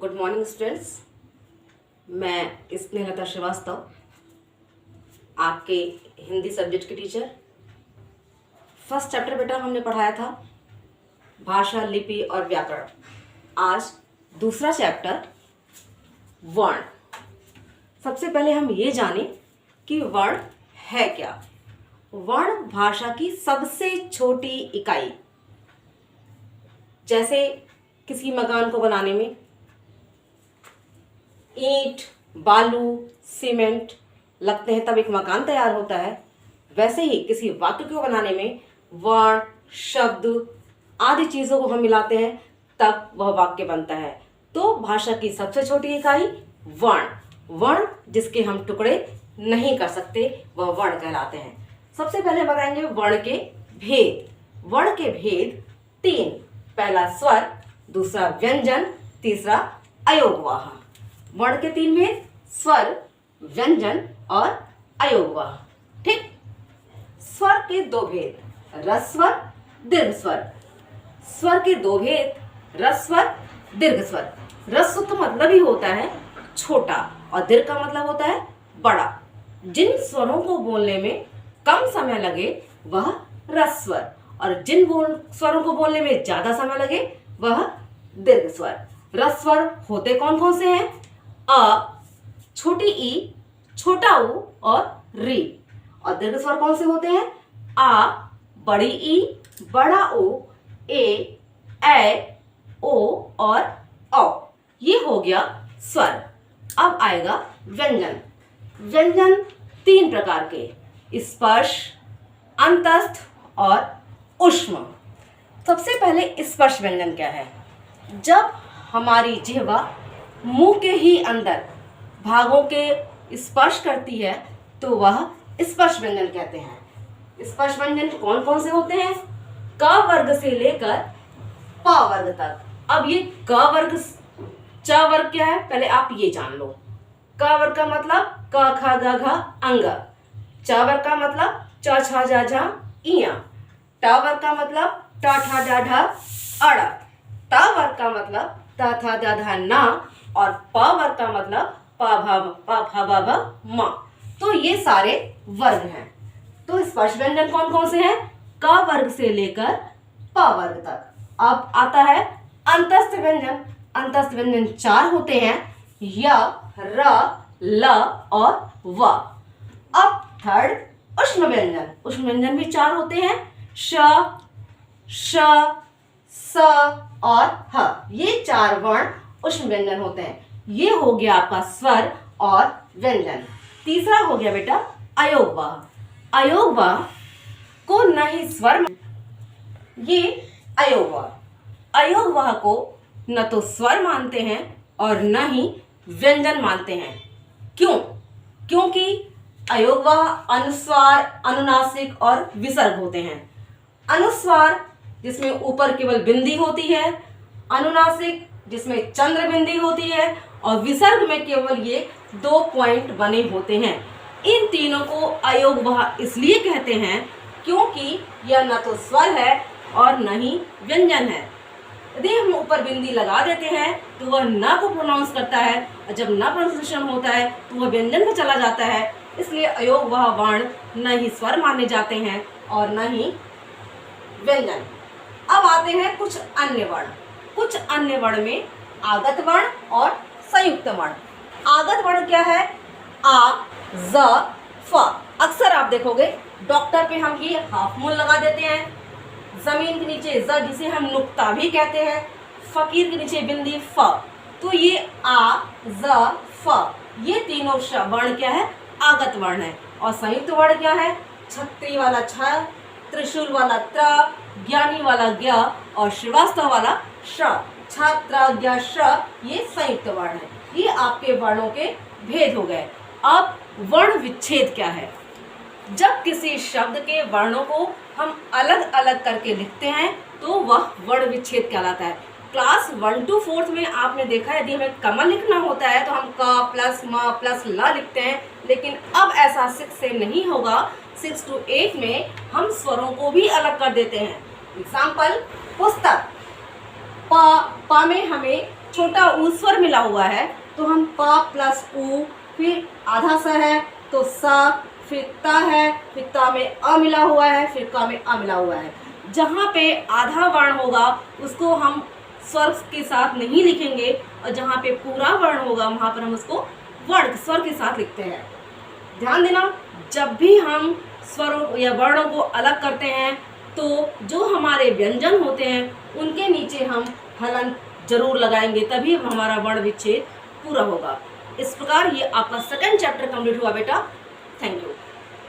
Good morning students. मैं स्नेहलता श्रीवास्तव, आपके Hindi subject की टीचर। फर्स्ट चैप्टर बेटा हमने पढ़ाया था भाषा, लिपि और व्याकरण। आज दूसरा चैप्टर वर्ण। सबसे पहले हम ये जानें कि वर्ण है क्या। वर्ण भाषा की सबसे छोटी इकाई। जैसे किसी मकान को बनाने में ईंट, बालू, सीमेंट लगते हैं तब एक मकान तैयार होता है, वैसे ही किसी वाक्य को बनाने में वर्ण, शब्द आदि चीज़ों को हम मिलाते हैं तब वह वाक्य बनता है। तो भाषा की सबसे छोटी इकाई वर्ण। वर्ण जिसके हम टुकड़े नहीं कर सकते वह वर्ण कहलाते हैं। सबसे पहले बताएंगे वर्ण के भेद। वर्ण के भेद 3। पहला स्वर, दूसरा व्यंजन, तीसरा अयोगवाह। वर्ण के 3 भेद: स्वर, व्यंजन और अयोगवाह। ठीक। स्वर के 2 भेद: ह्रस्व, दीर्घ स्वर। स्वर के 2 भेद: ह्रस्व, दीर्घ स्वर। ह्रस्व का मतलब ही होता है छोटा और दीर्घ का मतलब होता है बड़ा। जिन स्वरों को बोलने में कम समय लगे वह ह्रस्व स्वर, और जिन स्वरों को बोलने में ज्यादा समय लगे वह दीर्घ स्वर। ह्रस्व स्वर होते कौन कौन से हैं? अ, छोटी ई, छोटा ऊ और री। और दीर्घ स्वर कौन से होते हैं? आ, बड़ी ई, बड़ा ऊ, ए, ओ और औ। ये हो गया स्वर। अब आएगा व्यंजन। व्यंजन 3 प्रकार के: स्पर्श, अंतस्थ और ऊष्म। सबसे पहले स्पर्श व्यंजन क्या है? जब हमारी जिह्वा मुंह के ही अंदर भागों के स्पर्श करती है तो वह स्पर्श व्यंजन कहते हैं। स्पर्श व्यंजन कौन कौन से होते हैं? क वर्ग से लेकर प वर्ग तक। अब ये क वर्ग, च वर्ग क्या है पहले आप ये जान लो। क वर्ग का मतलब क ख ग घ अंग। च वर्ग का मतलब च छ ज झ इया। ट वर्ग का मतलब ट ठ ड ढ अड़। त वर्ग का मतलब त थ द ध न। और प वर्ग का मतलब प फ ब भ म। तो ये सारे वर्ग हैं। तो स्पर्श व्यंजन कौन कौन से हैं? क वर्ग से लेकर प वर्ग तक। अब आता है अंतस्थ व्यंजन। अंतस्थ व्यंजन 4 होते हैं: य, र, ल और व। अब थर्ड ऊष्म व्यंजन। ऊष्म व्यंजन भी 4 होते हैं: श, श, स और ह। ये 4 वर्ण ऊष्म व्यंजन होते हैं। ये हो गया आपका स्वर और व्यंजन। तीसरा हो गया बेटा अयोगवाह। अयोगवाह को न ही स्वर, ये अयोगवाह। अयोगवाह को न तो स्वर मानते हैं और न ही व्यंजन मानते हैं। क्यों? क्योंकि अयोगवाह अनुस्वार, अनुनासिक और विसर्ग होते हैं। अनुस्वार जिसमें ऊपर केवल बिंदी होती है, अनुनासिक जिसमें चंद्र बिंदी होती है, और विसर्ग में केवल ये 2 पॉइंट बने होते हैं। इन तीनों को अयोगवाह इसलिए कहते हैं क्योंकि यह न तो स्वर है और न ही व्यंजन है। यदि हम ऊपर बिंदी लगा देते हैं तो वह न को प्रोनाउंस करता है, और जब न प्रोनाउंसिएशन होता है तो वह व्यंजन में चला जाता है। इसलिए अयोगवाह वर्ण न ही स्वर माने जाते हैं और न ही व्यंजन। अब आते हैं कुछ अन्य वर्ण। कुछ अन्य वर्ण में आगत वर्ण और संयुक्त वर्ण। आगत वर्ण क्या है? आ, ज, फ। अक्सर आप देखोगे डॉक्टर पे हम ये हाफ मूल लगा देते हैं। जमीन के नीचे ज, जिसे हम नुक्ता भी कहते हैं। फकीर के नीचे बिंदी फ। तो ये आ, ज, फ, ये तीनों वर्ण क्या है? आगत वर्ण है। और संयुक्त वर्ण क्या है? छत्री वाला छ, त्रिशूल वाला त्र, ज्ञानी वाला ज्ञ और श्रीवास्तव वाला श। छात्र, ज्ञ, श, ये संयुक्त वर्ण है। ये आपके वर्णों के भेद हो गए। अब वर्ण विच्छेद क्या है? जब किसी शब्द के वर्णों को हम अलग अलग करके लिखते हैं तो वह वर्ण विच्छेद कहलाता है। क्लास 1 to 4 में आपने देखा है, यदि हमें कमल लिखना होता है तो हम क प्लस म प्लस ल लिखते हैं, लेकिन अब ऐसा 6 से नहीं होगा। 6 to 8 में हम स्वरों को भी अलग कर देते हैं। एग्जाम्पल पुस्तक। प में हमें छोटा ऊ स्वर मिला हुआ है तो हम प प्लस ऊ, फिर आधा सा है तो सा, फिर ता है, फिर ता में अ मिला हुआ है, फिर का में अ मिला हुआ है। जहाँ पे आधा वर्ण होगा उसको हम स्वर के साथ नहीं लिखेंगे और जहाँ पे पूरा वर्ण होगा वहाँ पर हम उसको वर्ण स्वर के साथ लिखते हैं। ध्यान देना, जब भी हम स्वरों या वर्णों को अलग करते हैं तो जो हमारे व्यंजन होते हैं उनके नीचे हम हलन जरूर लगाएंगे, तभी हमारा वर्ण विच्छेद पूरा होगा। इस प्रकार ये आपका सेकंड चैप्टर कंप्लीट हुआ बेटा। Thank you.